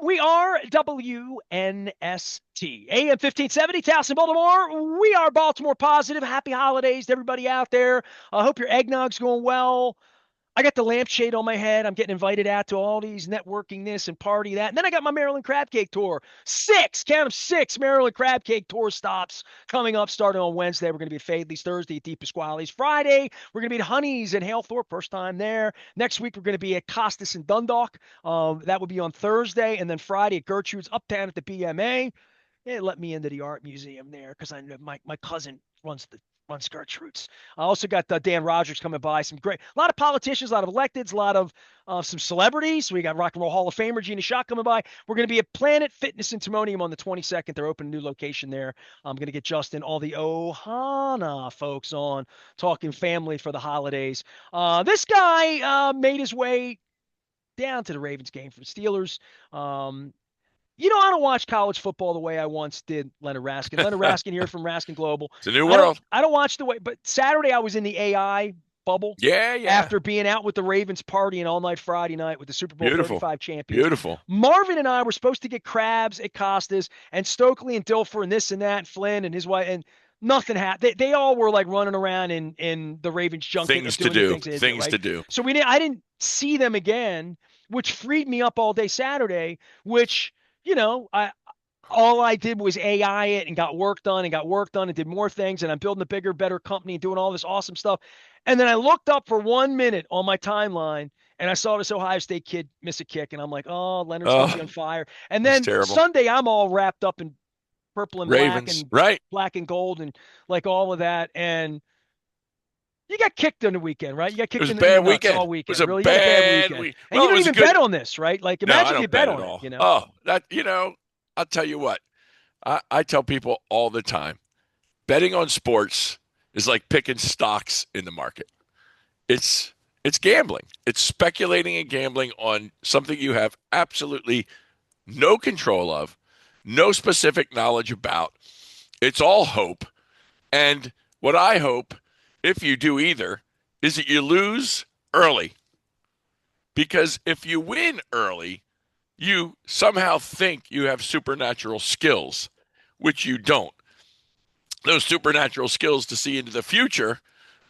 We are WNST. AM 1570, Towson, Baltimore. We are Baltimore positive. Happy holidays to everybody out there. I hope your eggnog's going well. I got the lampshade on my head. I'm getting invited out to all these networking this and party that. And then I got my Maryland Crab Cake Tour. Count them, six Maryland Crab Cake Tour stops coming up starting on Wednesday. We're going to be at Fadley's, Thursday at Deep Pasquale's. Friday, we're going to be at Honey's in Halethorpe, first time there. Next week, we're going to be at Costas and Dundalk. That will be on Thursday. And then Friday at Gertrude's Uptown at the BMA. It let me into the art museum there because I know my cousin runs Gertrude's. I also got Dan Rogers coming by. A lot of politicians, a lot of electeds, a lot of some celebrities. We got Rock and Roll Hall of Famer Gina Shock coming by. We're going to be at Planet Fitness in Timonium on the 22nd. They're opening a new location there. I'm going to get Justin, all the Ohana folks on, talking family for the holidays. This guy made his way down to the Ravens game for the Steelers. I don't watch college football the way I once did Leonard Raskin. Leonard Raskin here from Raskin Global. It's a new world. I don't watch the way, but Saturday I was in the AI bubble. Yeah. After being out with the Ravens partying all night Friday night with the Super Bowl 35 champions. Beautiful. Marvin and I were supposed to get crabs at Costas and Stokely and Dilfer and this and that and Flynn and his wife, and nothing happened. They all were like running around in the Ravens junket. Things to do. So I didn't see them again, which freed me up all day Saturday, which all I did was AI it and got work done and did more things. And I'm building a bigger, better company and doing all this awesome stuff. And then I looked up for 1 minute on my timeline and I saw this Ohio State kid miss a kick. And I'm like, oh, Leonard's going to be on fire. And then Sunday, I'm all wrapped up in purple and Ravens, black and gold and like all of that. And you got kicked on the weekend, right? You got kicked in the bad weekend. All weekend. It was a bad weekend. And you don't even bet on this, right? Like, imagine you bet on it. Oh, I'll tell you what. I tell people all the time, betting on sports is like picking stocks in the market. It's gambling. It's speculating and gambling on something you have absolutely no control of, no specific knowledge about. It's all hope. And what I hope, if you do either, is that you lose early. Because if you win early, you somehow think you have supernatural skills, which you don't. Those supernatural skills to see into the future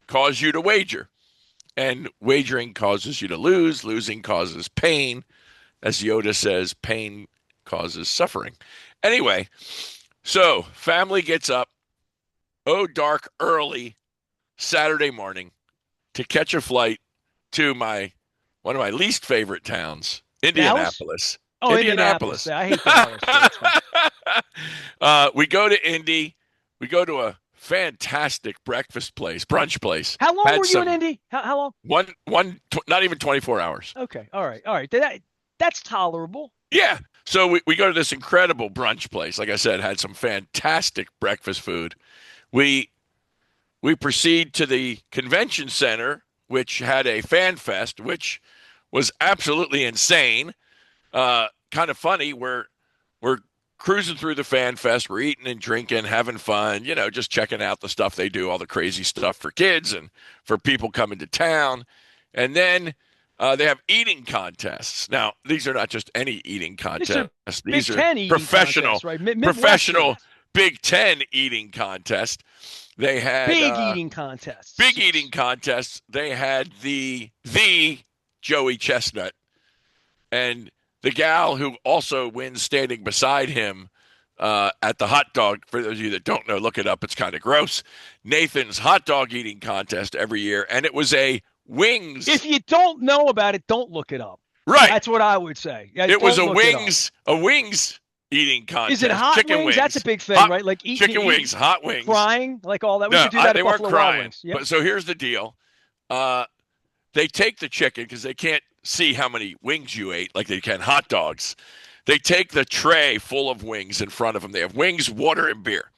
cause you to wager. And wagering causes you to lose. Losing causes pain. As Yoda says, pain causes suffering. Anyway, so family gets up, dark early, Saturday morning to catch a flight to one of my least favorite towns, Indianapolis. Oh, Indianapolis. I hate Dallas. We go to Indy. We go to a fantastic brunch place. How long were you in Indy? How long? Not even 24 hours. Okay. All right. That's tolerable. Yeah. So we go to this incredible brunch place. Like I said, had some fantastic breakfast food. We proceed to the convention center, which had a fan fest, which was absolutely insane. Kind of funny. We're cruising through the fan fest. We're eating and drinking, having fun, just checking out the stuff they do, all the crazy stuff for kids and for people coming to town. And then they have eating contests. Now, these are not just any eating contests. These are professional, professional Big Ten eating contests. They had big eating contests. They had the Joey Chestnut and the gal who also wins standing beside him at the hot dog. For those of you that don't know, look it up. It's kind of gross. Nathan's hot dog eating contest every year, and it was a wings. If you don't know about it, don't look it up. Right. That's what I would say. It was a wings eating contest. Is it hot chicken wings? That's a big thing, right? Like chicken wings, hot wings, crying, like all that. We should do that. They at weren't Buffalo crying. Wild Wings. Yep. But so here's the deal: they take the chicken because they can't see how many wings you ate, like they can hot dogs. They take the tray full of wings in front of them. They have wings, water, and beer,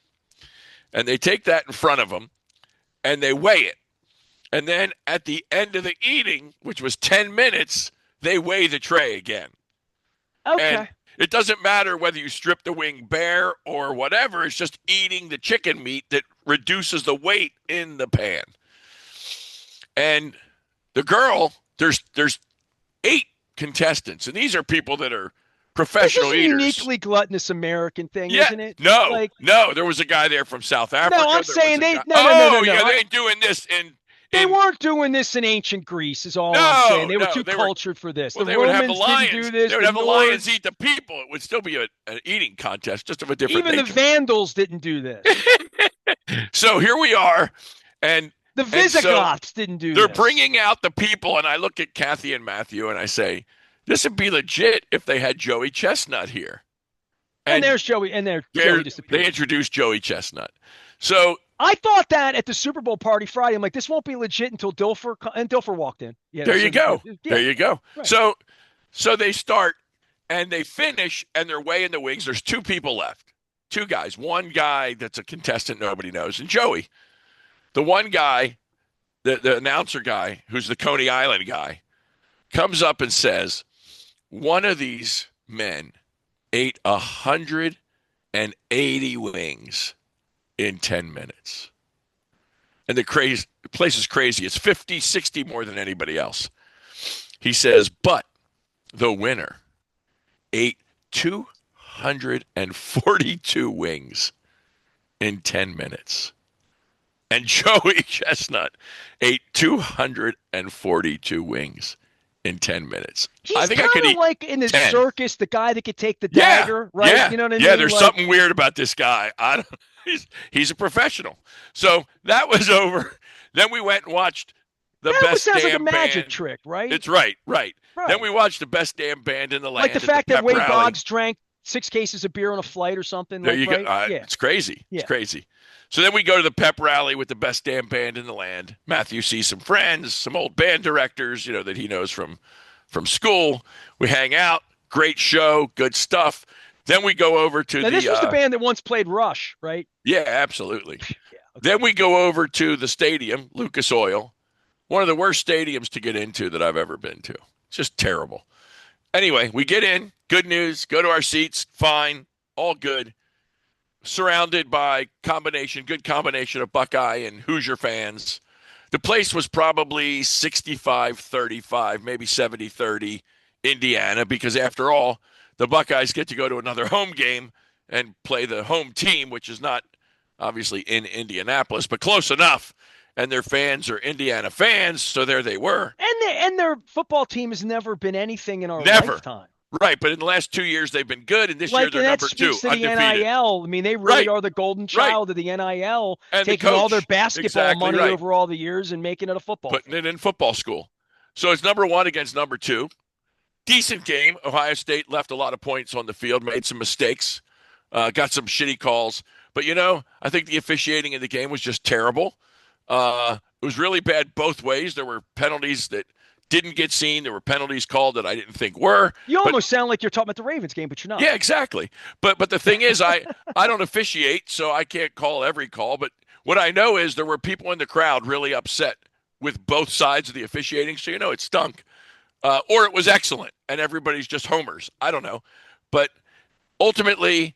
and they take that in front of them, and they weigh it. And then at the end of the eating, which was 10 minutes, they weigh the tray again. Okay. And it doesn't matter whether you strip the wing bare or whatever. It's just eating the chicken meat that reduces the weight in the pan. And the girl, there's 8 contestants, and these are people that are This is professional a eaters. uniquely gluttonous American thing, Yeah, isn't it? no, Like, no. There was a guy there from South no, Africa. I'm There was saying a they guy. no no no no Oh, no. yeah, they ain't doing this They in. weren't doing this in ancient Greece, is all I'm saying. No, They were no. too They were. cultured for this. Well, The they would have the Romans didn't do lions. this. They would The have the lions Nords, eat the people. It would still be an eating contest, just of a different even the nature. Vandals didn't do this. So here we are, and The and so Visigoths didn't do they're this. bringing out the people, and I look at Kathy and Matthew, and I say, this would be legit if they had Joey Chestnut here. And And there's Joey, and there Joey they disappeared. introduced Joey Chestnut. So I thought that at the Super Bowl party Friday. I'm like, this won't be legit until Dilfer walked in. there you go. Yeah, There you go. right. So they start and they finish, and they're way in the wings. There's two people left. Two guys. One guy that's a contestant nobody knows, and Joey. The one guy, the announcer guy, who's the Coney Island guy, comes up and says, one of these men ate 180 wings in 10 minutes. And the place is crazy. It's 50, 60 more than anybody else. He says, but the winner ate 242 wings in 10 minutes. And Joey Chestnut ate 242 wings in 10 minutes. I He's think I could kind eat of like in the 10. circus, the guy that could take the Yeah, dagger, right? yeah, You know what I yeah. mean? There's Like, something weird about this guy. I don't. He's a professional. So that was over. Then we went and watched the that best sounds like a damn magic band. trick, right? It's right. Right. Then we watched the best damn band in the land Like the at fact the that pep Wade rally. Boggs drank 6 cases of beer on a flight or something. There like, you go. right? Yeah. It's crazy. Yeah. It's crazy. So then we go to the pep rally with the best damn band in the land. Matthew sees some friends, some old band directors, that he knows from school. We hang out. Great show. Good stuff. Then we go over to This was the band that once played Rush, right? Yeah, absolutely. Yeah. Okay. Then we go over to the stadium, Lucas Oil, one of the worst stadiums to get into that I've ever been to. It's just terrible. Anyway, we get in. Good news. Go to our seats. Fine. All good. Surrounded by good combination of Buckeye and Hoosier fans. The place was probably 65-35, maybe 70-30 Indiana, because after all, the Buckeyes get to go to another home game and play the home team, which is not obviously in Indianapolis, but close enough. And their fans are Indiana fans, so there they were. And their football team has never been anything in our Never. lifetime. Right, but in the last 2 years they've been good, and this year they're that number 2, speaks to the undefeated. NIL. I mean, they really Right. are the golden child of the NIL, And taking the coach. all their basketball Exactly money right. over all the years and making it a football. Putting it in football school. So it's number 1 against number 2. Decent game. Ohio State left a lot of points on the field, made some mistakes, got some shitty calls. But, I think the officiating in the game was just terrible. It was really bad both ways. There were penalties that didn't get seen. There were penalties called that I didn't think were. You almost sound like you're talking about the Ravens game, but you're not. Yeah, exactly. But the thing is, I don't officiate, so I can't call every call. But what I know is there were people in the crowd really upset with both sides of the officiating, so it stunk. Or it was excellent, and everybody's just homers. I don't know. But ultimately,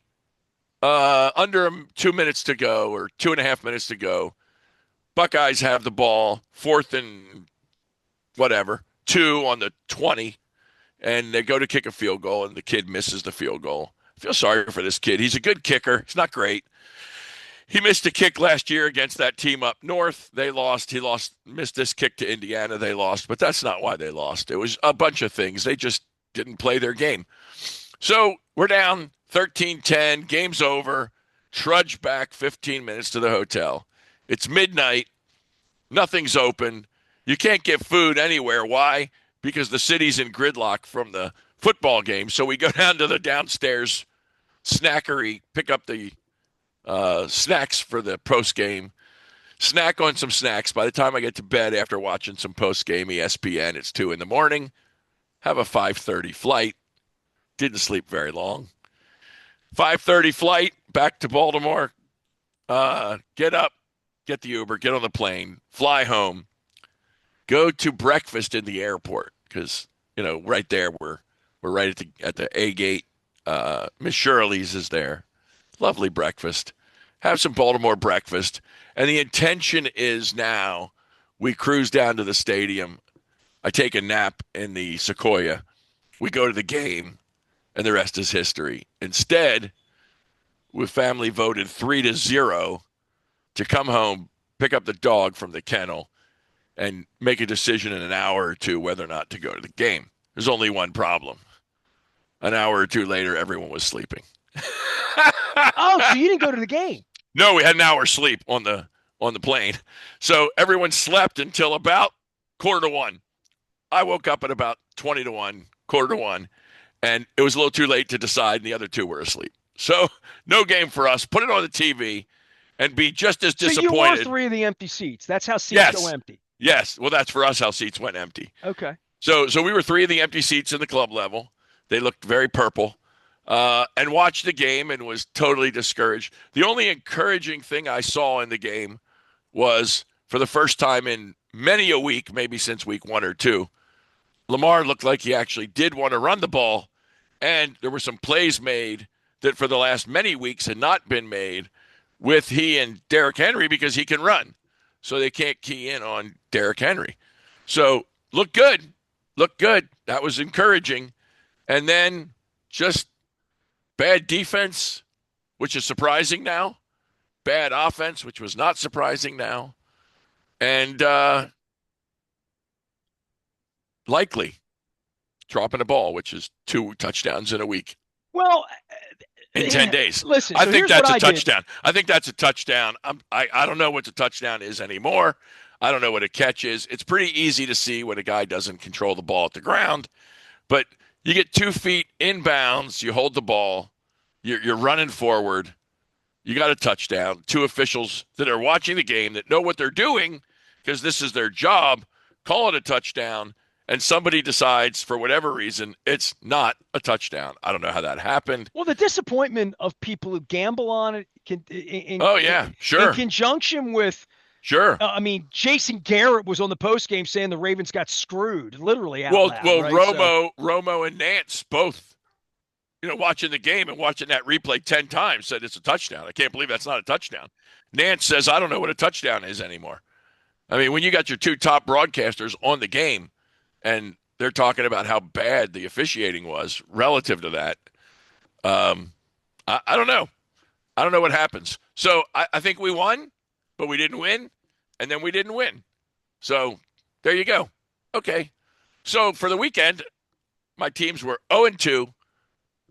under 2 minutes to go, or 2.5 minutes to go, Buckeyes have the ball, 4th and whatever, 2 on the 20, and they go to kick a field goal, and the kid misses the field goal. I feel sorry for this kid. He's a good kicker. He's not great. He missed a kick last year against that team up north. They lost. He missed this kick to Indiana. They lost, but that's not why they lost. It was a bunch of things. They just didn't play their game. So we're down 13-10. Game's over. Trudge back 15 minutes to the hotel. It's midnight. Nothing's open. You can't get food anywhere. Why? Because the city's in gridlock from the football game. So we go down to the downstairs snackery, pick up the snacks for the post game, snack on some snacks. By the time I get to bed after watching some post game ESPN, it's 2 a.m. Have a 5:30 flight. Didn't sleep very long. 5:30 flight back to Baltimore. Get up, get the Uber, get on the plane, fly home, go to breakfast in the airport because right there we're right at the A gate. Miss Shirley's is there. Lovely breakfast. Have some Baltimore breakfast. And the intention is now we cruise down to the stadium. I take a nap in the Sequoia. We go to the game. and the rest is history. Instead, with family voted 3-0 to come home, pick up the dog from the kennel, and make a decision in an hour or two whether or not to go to the game. There's only one problem. An hour or two later, everyone was sleeping. Oh, so you didn't go to the game? No, we had an hour sleep on the plane. So everyone slept until about 1:45. I woke up at about 20-1, 1:45, and it was a little too late to decide, and the other two were asleep. So no game for us. Put it on the TV and be just as So you disappointed. were three of the empty seats. That's how seats go Yes. empty. Yes. Well, that's for us how seats went empty. Okay. So we were three of the empty seats in the club level. They looked very purple. And watched the game and was totally discouraged. The only encouraging thing I saw in the game was, for the first time in many a week, maybe since week 1 or 2, Lamar looked like he actually did want to run the ball, and there were some plays made that for the last many weeks had not been made with he and Derrick Henry because he can run. So they can't key in on Derrick Henry. So looked good. Looked good. That was encouraging. And then just bad defense, which is surprising now. Bad offense, which was not surprising now. And likely dropping a ball, which is 2 touchdowns in a week Well, in 10 days. Listen, I so think here's that's what a I did. touchdown. I think that's a touchdown. I don't know what the touchdown is anymore. I don't know what a catch is. It's pretty easy to see when a guy doesn't control the ball at the ground. But you get 2 feet inbounds, you hold the ball, you're running forward, you got a touchdown. 2 officials that are watching the game that know what they're doing because this is their job, call it a touchdown, and somebody decides for whatever reason it's not a touchdown. I don't know how that happened. Well, the disappointment of people who gamble on it Oh, yeah, sure. in conjunction with, Sure. I mean, Jason Garrett was on the postgame saying the Ravens got screwed, literally out Well, loud. well, Right? Romo and Nance both, watching the game and watching that replay 10 times said it's a touchdown. I can't believe that's not a touchdown. Nance says, I don't know what a touchdown is anymore. I mean, when you got your 2 top broadcasters on the game and they're talking about how bad the officiating was relative to that, I don't know. I don't know what happens. So I think we won, but we didn't win, and then we didn't win. So there you go. Okay. So for the weekend, my teams were 0-2,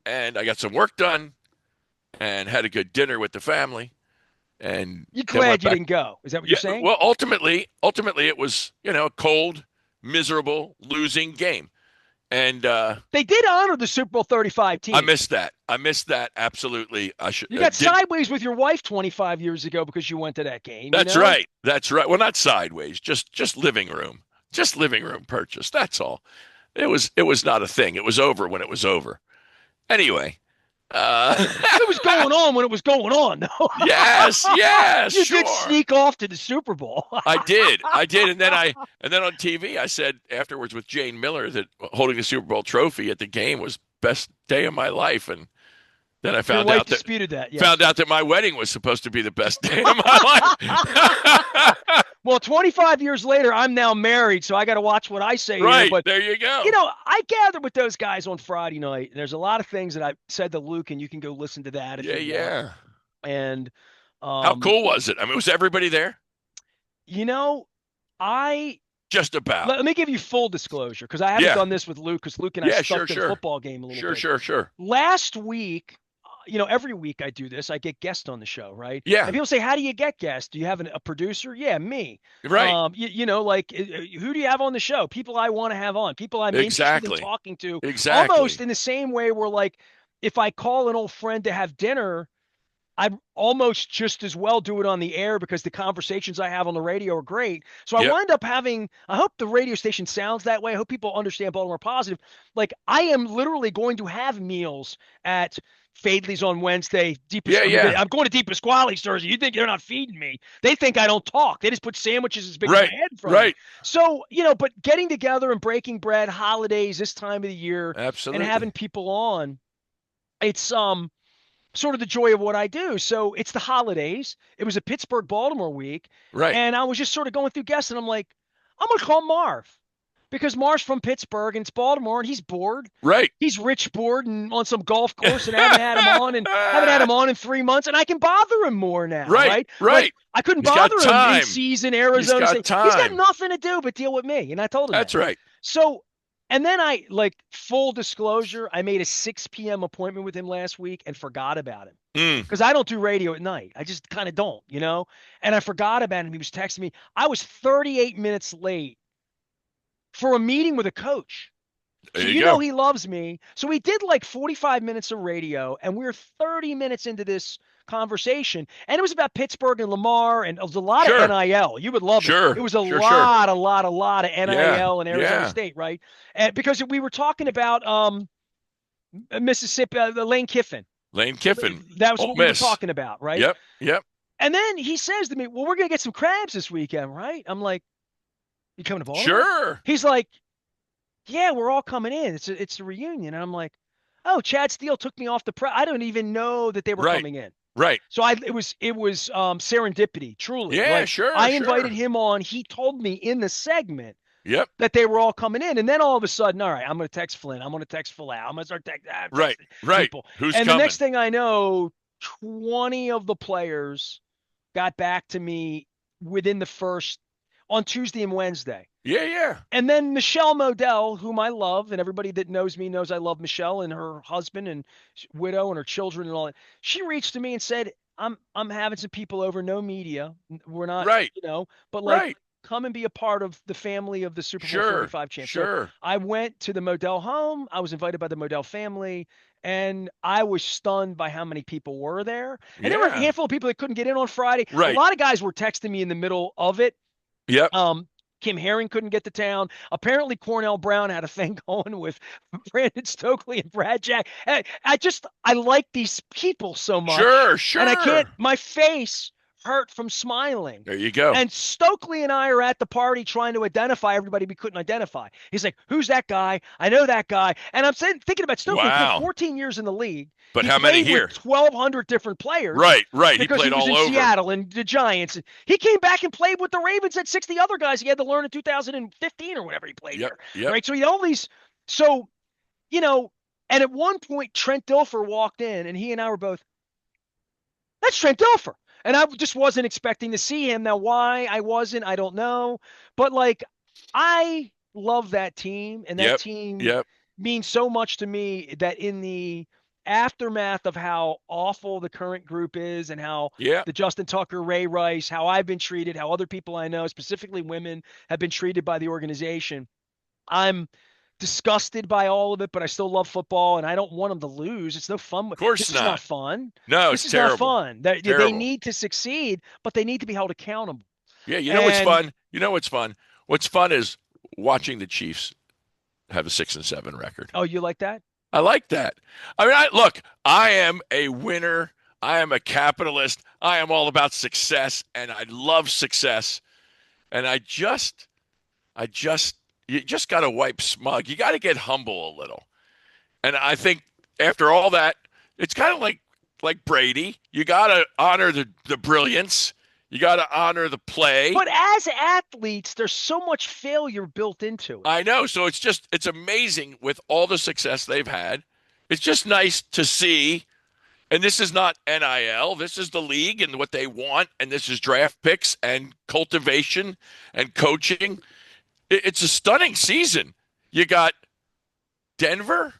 and I got some work done and had a good dinner with the family. And You're then went glad you back. didn't go. Is that what you're saying? Well, ultimately, it was, a cold, miserable, losing game. And They did honor the Super Bowl 35 team. I missed that. Absolutely. I should. You got sideways with your wife 25 years ago because you went to that game. That's right. That's right. Well, not sideways. Just living room. Just living room purchase. That's all. It was not a thing. It was over when it was over. Anyway. It was going on when it was going on, though. Yes, you sure. did sneak off to the Super Bowl. I did, and then on TV I said afterwards with Jane Miller that holding the Super Bowl trophy at the game was best day of my life, and then I found Your wife out that disputed that. Yes. found out that my wedding was supposed to be the best day of my life. Well, 25 years later, I'm now married, so I got to watch what I say. Right, here, but there you go. I gathered with those guys on Friday night. And there's a lot of things that I said to Luke, and you can go listen to that. If you want. And how cool was it? I mean, was everybody there? I just about. Let me give you full disclosure because I haven't done this with Luke because Luke and I stuck to the football game a little bit. Sure. Last week, every week I do this. I get guests on the show, right? Yeah. And people say, how do you get guests? Do you have a producer? Yeah, me. Right. Like who do you have on the show? People I want to have on. People I'm interested in talking to. Exactly. Almost in the same way where, like, if I call an old friend to have dinner, I'd almost just as well do it on the air because the conversations I have on the radio are great. So I wind up having, I hope the radio station sounds that way. I hope people understand Baltimore Positive. Like, I am literally going to have meals at Fadley's on Wednesday. I'm going to Deep Pasquale's Thursday. You think they're not feeding me? They think I don't talk. They just put sandwiches as big as my head in front of me. So, but getting together and breaking bread, holidays, this time of the year, absolutely, and having people on, it's sort of the joy of what I do. So it's the holidays. It was a Pittsburgh Baltimore week. Right. And I was just sort of going through guests, and I'm like, I'm going to call Marv. because Marsh from Pittsburgh and it's Baltimore and he's bored. Right. He's rich bored and on some golf course and I haven't had him on in 3 months and I can bother him more now, Right. right? Like Right. I couldn't He's got bother him in time. season He's Arizona got State. He's got time. nothing to do but deal with me. And I told him that. That's right. So, and then I like full disclosure, I made a 6 p.m. appointment with him last week and forgot about him Mm. because I don't do radio at night. I just kind of don't, you know? And I forgot about him. He was texting me. I was 38 minutes late for a meeting with a coach. So There you you know go. he loves me. So we did like 45 minutes of radio, and we were 30 minutes into this conversation, and it was about Pittsburgh and Lamar, and it was a lot of Sure. NIL. You would love it. It Sure. was a Sure. Sure. lot of Yeah. NIL in Arizona Yeah. State, right? And because we were talking about Mississippi, the Lane Kiffin. Lane Kiffin. That was Ole what we were Miss. talking about, right? Yep. Yep. And then he says to me, "Well, we're gonna get some crabs this weekend, right?" I'm like, "You coming to Baltimore?" Sure. He's like, "Yeah, we're all coming in. It's a reunion." And I'm like, "Oh, Chad Steele took me off the I don't even know that they were Right. coming in." Right. So it was serendipity, truly. Yeah. Like Sure. I Sure. invited him on. He told me in the segment Yep. that they were all coming in, and then all of a sudden, all right, I'm going to text Flynn. I'm going to text Falau. I'm going to start Right. texting Right. people. Who's And coming? the next thing I know, 20 of the players got back to me within the first on Tuesday and Wednesday. Yeah. Yeah. And then Michelle Modell, whom I love, and everybody that knows me knows I love Michelle and her husband and widow and her children and all that. She reached to me and said, I'm having some people over, no media. We're not, Right. but like Right. come and be a part of the family of the Super Bowl Sure. 45 champ. So Sure. I went to the Modell home. I was invited by the Modell family, and I was stunned by how many people were there. And there were a Yeah. handful of people that couldn't get in on Friday. Right. A lot of guys were texting me in the middle of it. Yep. Kim Herring couldn't get to town. Apparently, Cornell Brown had a thing going with Brandon Stokely and Brad Jack. I like these people so much. Sure. Sure. And I can't, my face hurt from smiling. There you go. And Stokely and I are at the party trying to identify everybody we couldn't identify. He's like, "Who's that guy? I know that guy." And I'm thinking about Stokely. He Wow. played 14 years in the league. But He how many played here? with 1,200 different players. Right. Right. He Because played he was all in over. Seattle and the Giants. He came back and played with the Ravens at 60 other guys he had to learn in 2015 or whatever he played Yep. here. Yep. Right. So he had all these. So, and at one point, Trent Dilfer walked in and he and I were both, "That's Trent Dilfer." And I just wasn't expecting to see him. Now, why I wasn't, I don't know. But like, I love that team, and that Yep. team Yep. means so much to me that in the aftermath of how awful the current group is and how Yeah. the Justin Tucker, Ray Rice, how I've been treated, how other people I know, specifically women, have been treated by the organization, I'm disgusted by all of it, but I still love football and I don't want them to lose. It's no fun. Of course This is not. not fun. No, This it's is terrible. not fun. They Terrible. need to succeed, but they need to be held accountable. Yeah. You know what's And- fun? You know what's fun? What's fun is watching the Chiefs have a 6-7 record. Oh, you like that? I like that. I mean, look, I am a winner. I am a capitalist. I am all about success, and I love success. And you just got to wipe smug. You got to get humble a little. And I think after all that, it's kind of like Brady. You got to honor the brilliance. You got to honor the play. But as athletes, there's so much failure built into it. I know. So it's amazing with all the success they've had. It's just nice to see. And this is not NIL. This is the league and what they want. And this is draft picks and cultivation and coaching. It's a stunning season. You got Denver,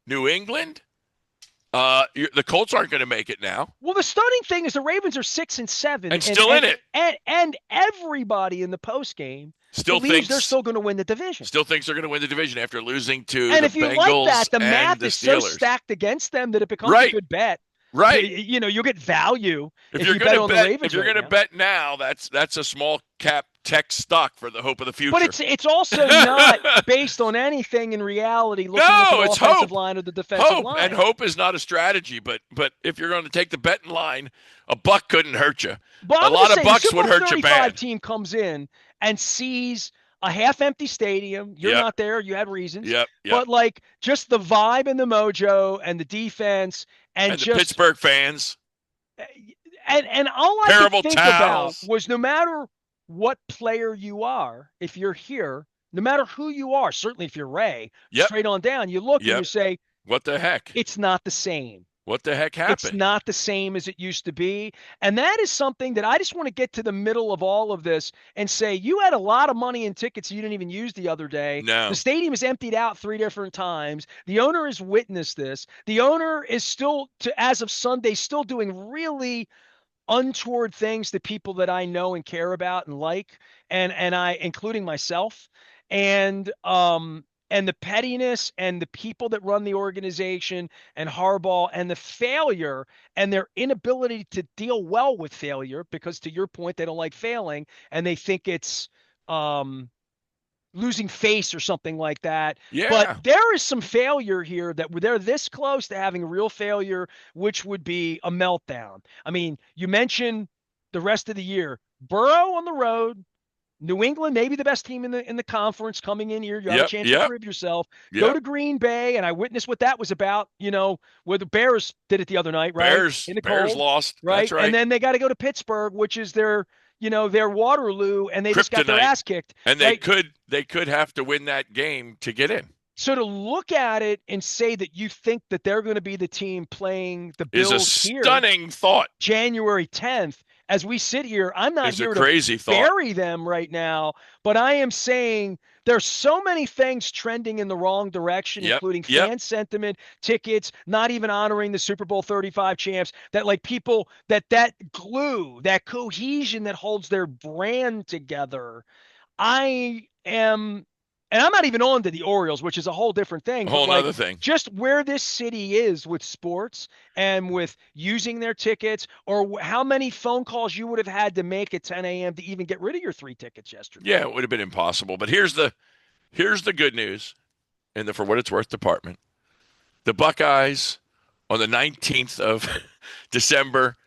New England. The Colts aren't going to make it now. Well, the stunning thing is the Ravens are 6-7 And still in it. And everybody in the post game Still believes thinks they're still going to win the division. Still thinks they're going to win the division after losing to And the if you Bengals like that, the and math the is so Steelers. stacked against them that it becomes a Right. good bet. Right. You'll get value if If you're you going bet to on the bet, Ravens. if you're right going to now. bet now, that's a small cap tech stock for the hope of the future. But it's also not based on anything in reality. Looking at the it's offensive hope. line or the defensive Hope line. and hope is not a strategy, but if you're going to take the betting line, a buck couldn't hurt you. But A I'm lot gonna of say, bucks the Super would Bowl hurt you 35 bad. team comes in and sees a half-empty stadium. You're Yep. not there. You had reasons. Yep. But like just the vibe and the mojo and the defense and the just Pittsburgh fans. and all I Terrible could think towels. about was no matter what player you are, if you're here, no matter who you are, certainly if you're Ray, Yep. straight on down, you look and you Yep. say, What the heck? it's not the same. What the heck It's happened? not the same as it used to be. And that is something that I just want to get to the middle of all of this and say, you had a lot of money in tickets you didn't even use the other day. The No. stadium is emptied out 3 different times. The owner has witnessed this. The owner is still, as of Sunday, still doing really untoward things to people that I know and care about and like, and I, including myself, and the pettiness and the people that run the organization and Harbaugh and the failure and their inability to deal well with failure, because to your point, they don't like failing and they think it's um losing face or something like that. But Yeah. there is some failure here that they're this close to having real failure, which would be a meltdown. I mean, you mentioned the rest of the year, Burrow on the road, New England, maybe the best team in the conference coming in here. You have a Yep. chance to Yep. prove yourself. Go Yep. to Green Bay, and I witnessed what that was about. Where the Bears did it the other night, right? Bears. In the Bears cold, lost. That's right? And right. then they got to go to Pittsburgh, which is their Waterloo, and they just got their Kryptonite. ass kicked, And they right? could they could have to win that game to get in. So to look at it and say that you think that they're going to be the team playing the Is a Bills here stunning thought. January 10th, as we sit here, I'm not Is a here to crazy thought. bury them right now, but I am saying there's so many things trending in the wrong direction, Yep. including Yep. fan sentiment, tickets, not even honoring the Super Bowl 35 champs, that like people that glue, that cohesion that holds their brand together. I am, and I'm not even on to the Orioles, which is a whole different thing, A but whole like nother thing. just where this city is with sports and with using their tickets, or how many phone calls you would have had to make at 10 a.m. to even get rid of your 3 tickets yesterday. Yeah, it would have been impossible. But here's the good news in the for what it's worth department. The Buckeyes on the 19th of December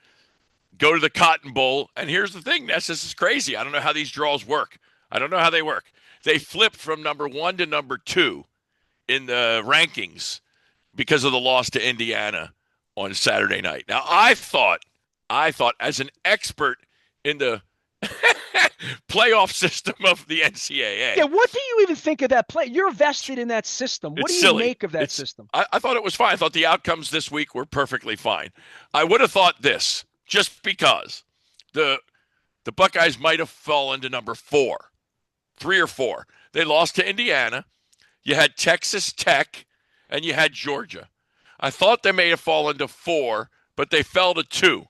go to the Cotton Bowl. And here's the thing, Ness, this is crazy. I don't know how these draws work. I don't know how they work. They flip from number 1 to number 2 in the rankings because of the loss to Indiana on Saturday night. Now, I thought as an expert in the playoff system of the Yeah, NCAA, what do you even think of that play? You're vested in that system. What it's do you silly. make of that It's system? I thought it was fine. I thought the outcomes this week were perfectly fine. I would have thought this just because the the Buckeyes might have fallen to number 4, 3 or 4. They lost to Indiana. You had Texas Tech, and you had Georgia. I thought they may have fallen to 4, but they fell to 2,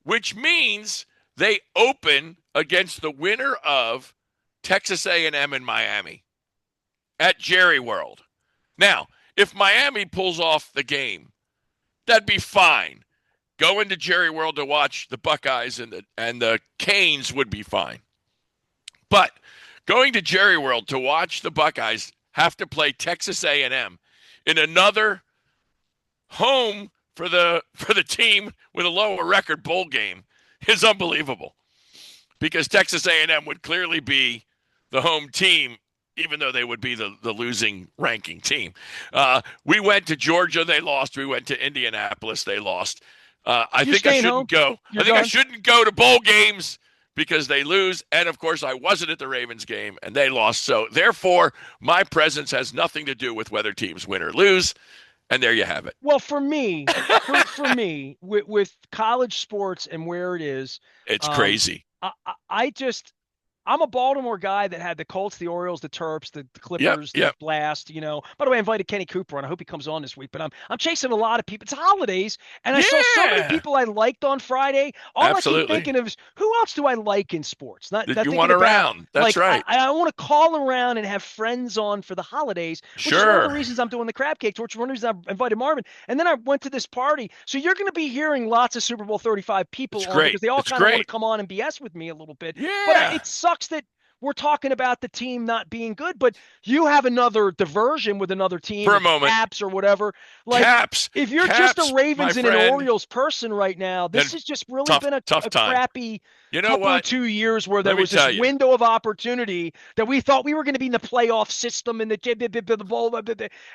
which means they open against the winner of Texas A&M and Miami at Jerry World. Now, if Miami pulls off the game, that'd be fine. Going to Jerry World to watch the Buckeyes and the Canes would be fine. But going to Jerry World to watch the Buckeyes have to play Texas A&M in another home for the team with a lower record bowl game is unbelievable, because Texas A&M would clearly be the home team, even though they would be the losing ranking team. We went to Georgia, they lost. We went to Indianapolis, they lost. I You're think I staying shouldn't home. go. You're I think I done. shouldn't go to bowl games because they lose. And of course, I wasn't at the Ravens game and they lost. So therefore, my presence has nothing to do with whether teams win or lose. And there you have it. Well, for me, with college sports and where it is, It's um, crazy. I just I'm a Baltimore guy that had the Colts, the Orioles, the Terps, the Yep, Clippers, the yep. Blast. By the way, I invited Kenny Cooper on. I hope he comes on this week. But I'm chasing a lot of people. It's holidays, and I saw so many Yeah, people I liked on Friday. All I keep absolutely. thinking of is who else do I like in sports? Not That you thinking want about around. That's like right. I want to call around and have friends on for the holidays, which is one of the Sure. reasons I'm doing the crab cake torch. One of the reasons I invited Marvin, and then I went to this party. So you're going to be hearing lots of Super Bowl 35 It's people on great. because they all It's kind of want great. to come on and BS with me a little bit. But Yeah. it sucks that we're talking about the team not being good, but you have another diversion with another team, For a it's moment. Caps or whatever. Like, Caps. if you're just a Caps, my Ravens and an friend. Orioles person right now, Then this has just really tough, been tough a time. crappy You know couple of what? 2 years where there Let me was this tell you. window of opportunity that we thought we were going to be in the playoff system and the bowl,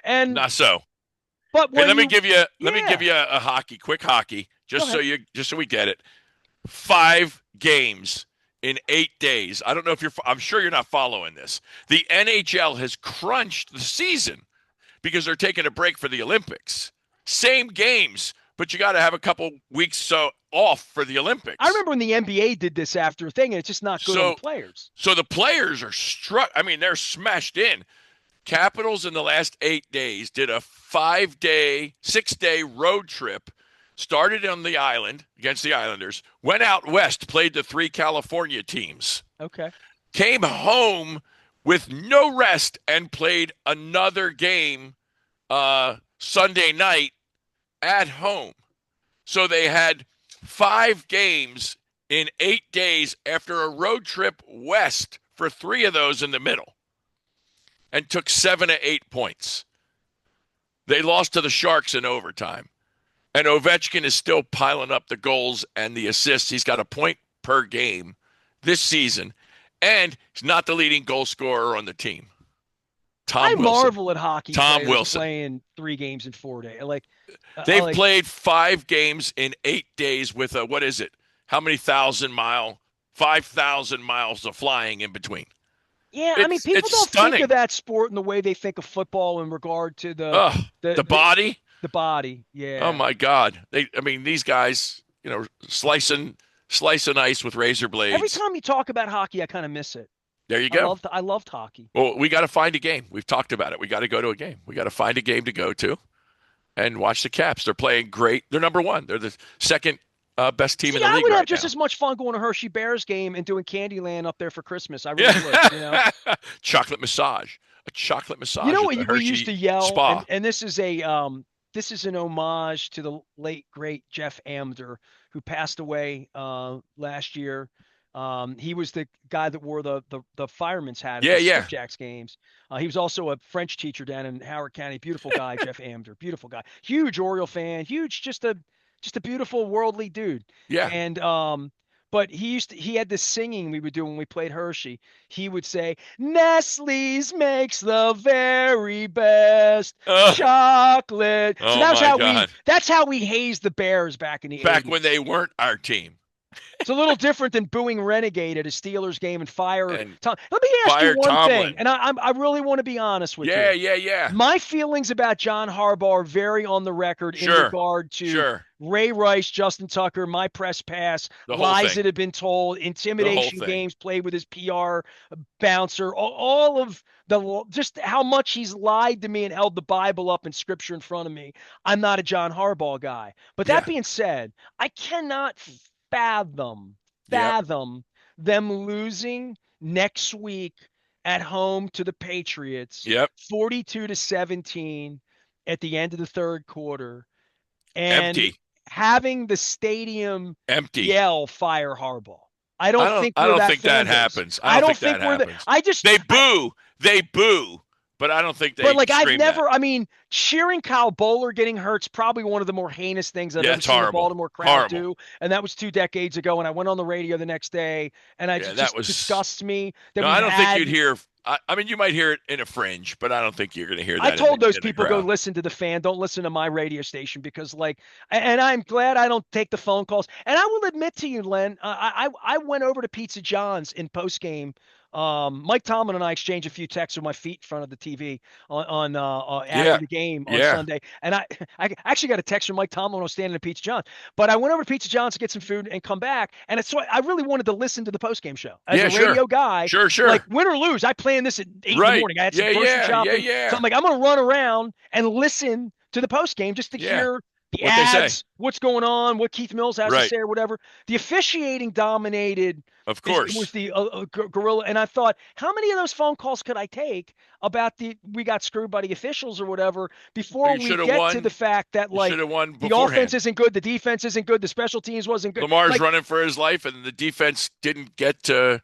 and Not so. but Hey, when you, let me give yeah, you quick hockey, go ahead. just so we get it. 5 games in 8 days. I don't know if I'm sure you're not following this. The NHL has crunched the season because they're taking a break for the Olympics. Same games, but you got to have a couple weeks off for the I Olympics. remember when the NBA did this after a thing, and it's just not good on the So, players. so the players are struck. I mean, they're smashed in. Capitals in the last 8 days did a 5-day, 6-day road trip. Started on the island against the Islanders, went out west, played the 3 California teams, Okay. came home with no rest, and played another game Sunday night at home. So they had 5 games in 8 days after a road trip west for 3 of those in the middle, and took 7 to 8 points. They lost to the Sharks in overtime. And Ovechkin is still piling up the goals and the assists. He's got a point per game this season, and he's not the leading goal scorer on the team. I Tom Wilson. marvel at hockey Tom players Wilson. playing 3 games in 4 days. They've played 5 games in 8 days with a, what is it? How many 5,000 miles of flying in between. Yeah, I mean, people don't stunning. think of that sport in the way they think of football in regard to the body. The body, yeah. Oh my God! These guys, slicing ice with razor blades. Every time you talk about hockey, I kind of miss it. There you go. I loved hockey. Well, we got to find a game. We've talked about it. We got to go to a game. We got to find a game to go to, and watch the Caps. They're playing great. They're number 1. They're the second best team in the league. I would right have just now. as much fun going to Hershey Bears game and doing Candyland up there for Christmas. I really would. Chocolate massage. A chocolate massage. You know what we used to yell? Spa. And this is an homage to the late great Jeff Amder, who passed away last year. He was the guy that wore the fireman's hat at the Skipjacks games. He was also a French teacher down in Howard County. Beautiful guy, Jeff Amder. Beautiful guy. Huge Oriole fan. Huge, just a beautiful worldly dude. Yeah. And but he had this singing we would do when we played Hershey. He would say, "Nestle's makes the very best chocolate." So that's how we hazed the Bears back in the 80s. When they weren't our team. It's a little different than booing Renegade at a Steelers game and fire Tom. Let me ask you one Tomlin. thing, and I really want to be honest with you. Yeah. My feelings about John Harbaugh are very on the record in regard to Ray Rice, Justin Tucker, my press pass, lies that have been told, intimidation games played with his PR bouncer, all of just how much he's lied to me and held the Bible up and scripture in front of me. I'm not a John Harbaugh guy. But that being said, I cannot fathom them losing next week at home to the Patriots, 42-17 at the end of the third quarter, and having the stadium empty yell "Fire Harbaugh." I don't think that happens. I don't think that happens. They boo. But I don't think they. But I've never. Cheering Kyle Bowler getting hurt's probably one of the more heinous things I've ever seen the Baltimore crowd do. And that was 2 decades ago. And I went on the radio the next day, and just disgusts me. I don't think you'd hear. You might hear it in a fringe, but I don't think you're going to hear that. I told those people, go listen to the Fan. Don't listen to my radio station because, and I'm glad I don't take the phone calls. And I will admit to you, Len, I went over to Pizza John's in post game. Mike Tomlin and I exchanged a few texts with my feet in front of the TV after the game on Sunday. And I actually got a text from Mike Tomlin when I was standing at Pizza John's. But I went over to Pizza John's to get some food and come back. And so I really wanted to listen to the postgame show. As a radio guy, Sure. Win or lose, I planned this at 8 in the morning. I had some grocery shopping. So I'm like, I'm going to run around and listen to the postgame just to hear the ads, what's going on, what Keith Mills has to say or whatever. The officiating dominated. Of course. It was the gorilla. And I thought, how many of those phone calls could I take about we got screwed by the officials or whatever before we get to the fact that the offense isn't good, the defense isn't good, the special teams wasn't good. Lamar's running for his life, and the defense didn't get to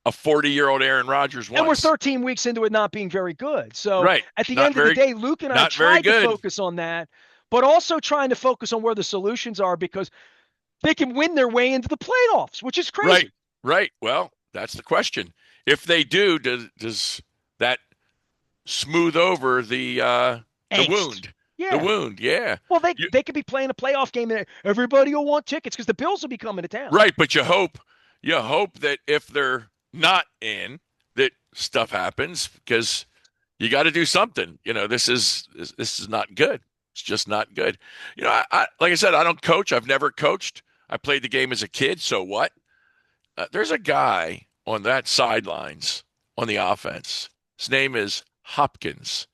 a 40-year-old Aaron Rodgers once. And we're 13 weeks into it not being very good. So at the end of the day, Luke and I tried to focus on that, but also trying to focus on where the solutions are because they can win their way into the playoffs, which is crazy. Right. Well, that's the question. If they do, does that smooth over the wound? Yeah. The wound, yeah. Well, they could be playing a playoff game and everybody will want tickets because the Bills will be coming to town. Right, but you hope you hope that if they're not in, that stuff happens because you got to do something. This is not good. It's just not good. Like I said, I don't coach. I've never coached. I played the game as a kid. So what? There's a guy on that sidelines on the offense. His name is Hopkins.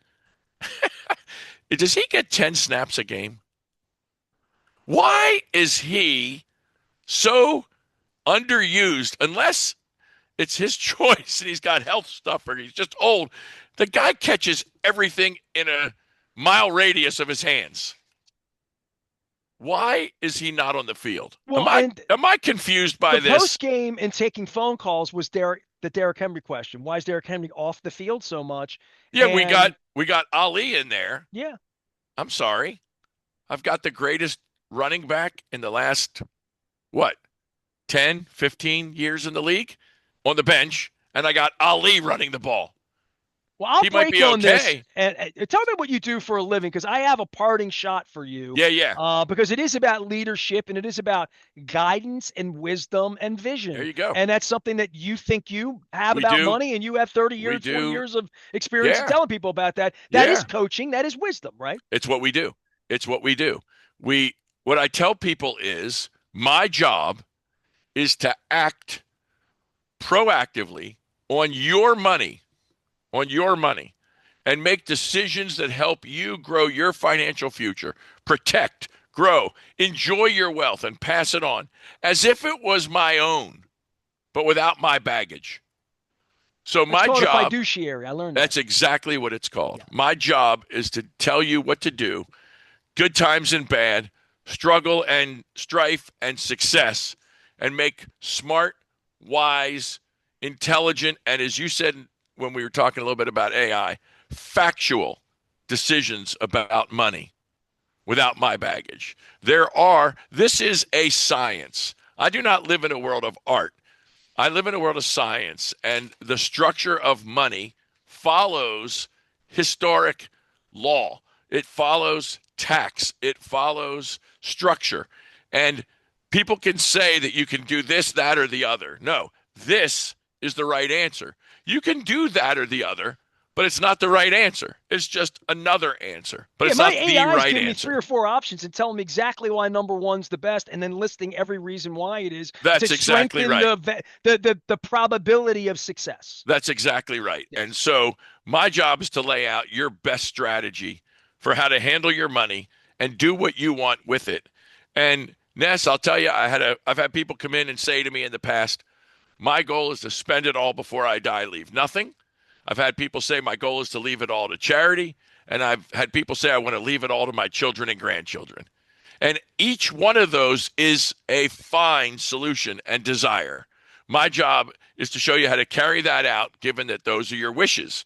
Does he get 10 snaps a game? Why is he so underused unless it's his choice and he's got health stuff or he's just old? The guy catches everything in a mile radius of his hands. Why is he not on the field? Am Well, I and am I confused by the this? post game and taking phone calls was the Derrick Henry question. Why is Derrick Henry off the field so much? Yeah, we got And we got Ali in there. yeah, I'm sorry. I've got the greatest running back in the last what, 10, 15 years in the league on the bench, and I got Ali running the ball. well, I'll He might break be on this okay. and tell me what you do for a living because I have a parting shot for you. Yeah, yeah. Because it is about leadership and it is about guidance and wisdom and There vision. you go. And that's something that you think you have We about do. money and you have 30 We years, 20 do. years of experience in Yeah. telling people about that. That is Yeah. coaching, that is wisdom, right? It's what we do. It's what we do. We what I tell people is my job is to act proactively on your money, on your money, and make decisions that help you grow your financial future, protect, grow, enjoy your wealth, and pass it on as if it was my own, but without my baggage. So That's my called a job, fiduciary. I learned that. that's exactly what it's called. Yeah. My job is to tell you what to do, good times and bad, struggle and strife and success, and make smart, wise, intelligent, and as you said when we were talking a little bit about AI, factual decisions about money without my baggage. This is a science. I do not live in a world of art. I live in a world of science, and the structure of money follows historic law. It follows tax. It follows structure. And people can say that you can do this, that, or the other. No, this is the right answer. You can do that or the other, but it's not the right answer. It's just another answer, but Yeah, it's my not the AI is right giving me three answer. or four options and telling me exactly why number one's the best, and then listing every reason why it is to That's exactly strengthen right. the probability of success. That's exactly right. And Yes. so my job is to lay out your best strategy for how to handle your money and do what you want with it. And Ness, I'll tell you, I've had people come in and say to me in the past, my goal is to spend it all before I die, leave nothing. I've had people say my goal is to leave it all to charity, and I've had people say I want to leave it all to my children and grandchildren. And each one of those is a fine solution and desire. My job is to show you how to carry that out, given that those are your wishes.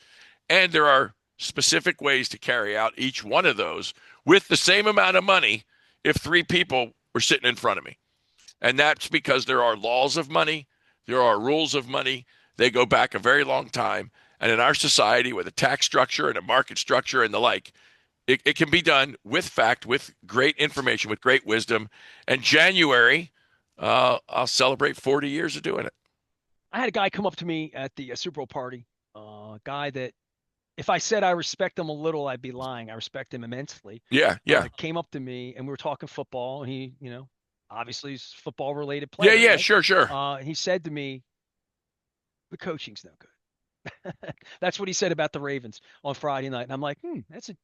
And there are specific ways to carry out each one of those with the same amount of money if three people were sitting in front of me. And that's because there are laws of money, there are rules of money. They go back a very long time. And in our society, with a tax structure and a market structure and the like, it can be done with fact, with great information, with great wisdom. And January, I'll celebrate 40 years of doing it. I had a guy come up to me at the Super Bowl party, a guy that if I said I respect him a little, I'd be lying. I respect him immensely. Yeah, yeah, Came up to me and we were talking football, and he, obviously he's a football related yeah, player, yeah. right? Sure, sure. He said to me, the coaching's no good. That's what he said about the Ravens on Friday night. And I'm like, that's an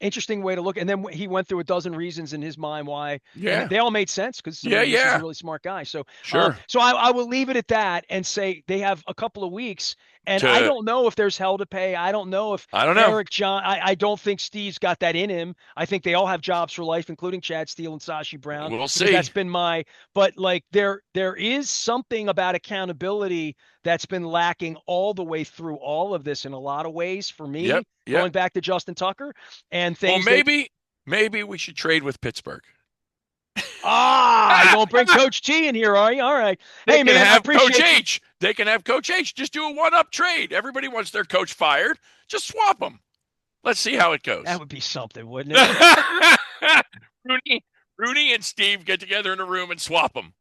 interesting way to look. And then he went through a dozen reasons in his mind why, and Yeah, they all made sense because yeah, this is a yeah. really smart guy. So, Sure. I will leave it at that and say they have a couple of weeks. And I To don't know if there's hell to pay. I don't know if I don't know. Eric John. I don't think Steve's got that in him. I think they all have jobs for life, including Chad Steele and Sashi Brown, We'll because see. that's been my. But like there is something about accountability that's been lacking all the way through all of this in a lot of ways for Yep, me, yep. going back to Justin Tucker and Well, things that maybe we should trade with Pittsburgh. you don't bring Coach T in here, are you? All right. They Hey can man, I have Coach appreciate you. H. They can have Coach H. Just do a one-up trade. Everybody wants their coach fired. Just swap them. Let's see how it That goes. would be something, wouldn't it? Rooney and Steve get together in a room and swap them.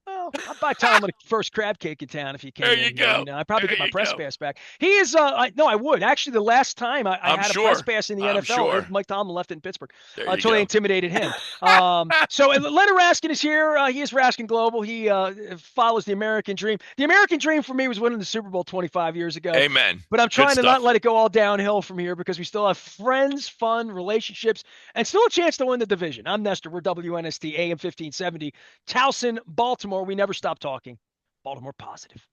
Well, I'd buy Tom a first crab cake in town if he There came you in here. go. I'd probably There get my you press go. pass back. He is, no, I would. Actually, the last time I I'm had a press sure. pass in the I'm NFL, sure. Mike Tomlin left in Pittsburgh There you until they go. intimidated him. So Leonard Raskin is here. He is Raskin Global. He follows the American dream. The American dream for me was winning the Super Bowl 25 years ago. Amen. But I'm Good trying to not stuff. let it go all downhill from here because we still have friends, fun, relationships, and still a chance to win the division. I'm Nestor. We're WNST AM 1570. Towson, Baltimore. We never stop talking. Baltimore positive.